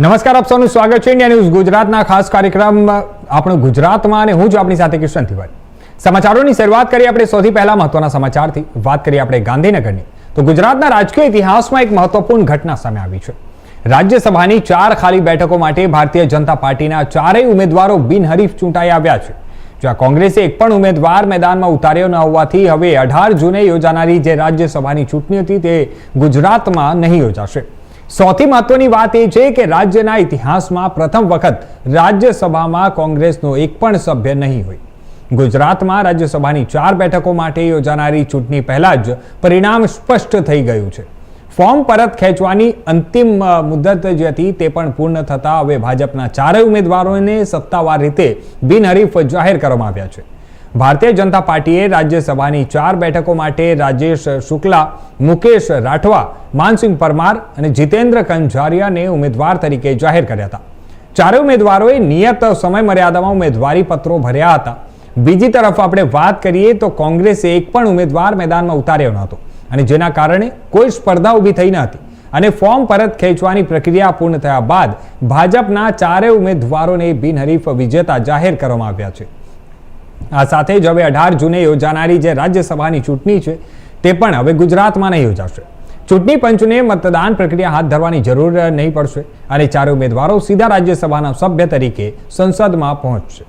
નમસ્કાર, આપ સૌનું સ્વાગત છે ઇન્ડિયા ન્યૂઝ ગુજરાતના ખાસ કાર્યક્રમ આપણો ગુજરાતમાં અને હું જ આપની સાથે કિશન તિવારી। સમાચારોની શરૂઆત કરીએ આપણે સૌથી પહેલા મહત્વના સમાચારથી। વાત કરીએ આપણે ગાંધીનગરની, તો ગુજરાતના રાજકીય ઇતિહાસમાં એક મહત્વપૂર્ણ ઘટના સામે આવી છે। રાજ્યસભાની 4 ખાલી બેઠકો માટે ભારતીય જનતા પાર્ટીના 4 ઉમેદવારો બિનહરીફ ચૂંટાઈ આવ્યા છે। જ્યાં કોંગ્રેસે એક પણ ઉમેદવાર મેદાનમાં ઉતાર્યો ન હોવાથી હવે 18 જૂને યોજાનારી જે રાજ્યસભાની ચૂંટણી હતી તે ગુજરાતમાં નહીં યોજાશે। સૌથી મહત્વની વાત એ છે કે રાજ્યના ઇતિહાસમાં પ્રથમ વખત રાજ્યસભામાં કોંગ્રેસનો એક પણ સભ્ય નહીં હોય। ગુજરાતમાં રાજ્યસભાની 4 બેઠકો માટે યોજાનારી ચૂંટણી પહેલા જ પરિણામ સ્પષ્ટ થઈ ગયું છે। ફોર્મ પરત ખેંચવાની અંતિમ મુદત જે હતી તે પણ પૂર્ણ થતા હવે ભાજપના 4 ઉમેદવારોને સત્તાવાર રીતે બિનહરીફ જાહેર કરવામાં આવ્યા છે। ભારતીય જનતા પાર્ટીએ રાજ્યસભાની 4 બેઠકો માટે રાજેશ શુક્લા, મુકેશ રાઠવા, માનસિંહ પરમાર અને જીતેન્દ્ર કંજારિયાને ઉમેદવાર તરીકે જાહેર કર્યા હતા। 4 ઉમેદવારોએ નિયત સમય મર્યાદામાં ઉમેદવારી પત્રો ભર્યા હતા। બીજી તરફ આપણે વાત કરીએ તો કોંગ્રેસે એક પણ ઉમેદવાર મેદાનમાં ઉતાર્યો નહોતો અને જેના કારણે કોઈ સ્પર્ધા ઊભી થઈ ન હતી અને ફોર્મ પરત ખેંચવાની પ્રક્રિયા પૂર્ણ થયા બાદ ભાજપના 4 ઉમેદવારોને બિનહરીફ વિજેતા જાહેર કરવામાં આવ્યા છે। આ સાથે જ હવે 18 જૂને યોજાનારી જે રાજ્યસભાની ચૂંટણી છે તે પણ હવે ગુજરાતમાં નહીં યોજાશે। ચૂંટણી પંચને મતદાન પ્રક્રિયા હાથ ધરવાની જરૂર નહીં પડશે અને 4 ઉમેદવારો સીધા રાજ્યસભાના સભ્ય તરીકે સંસદમાં પહોંચશે।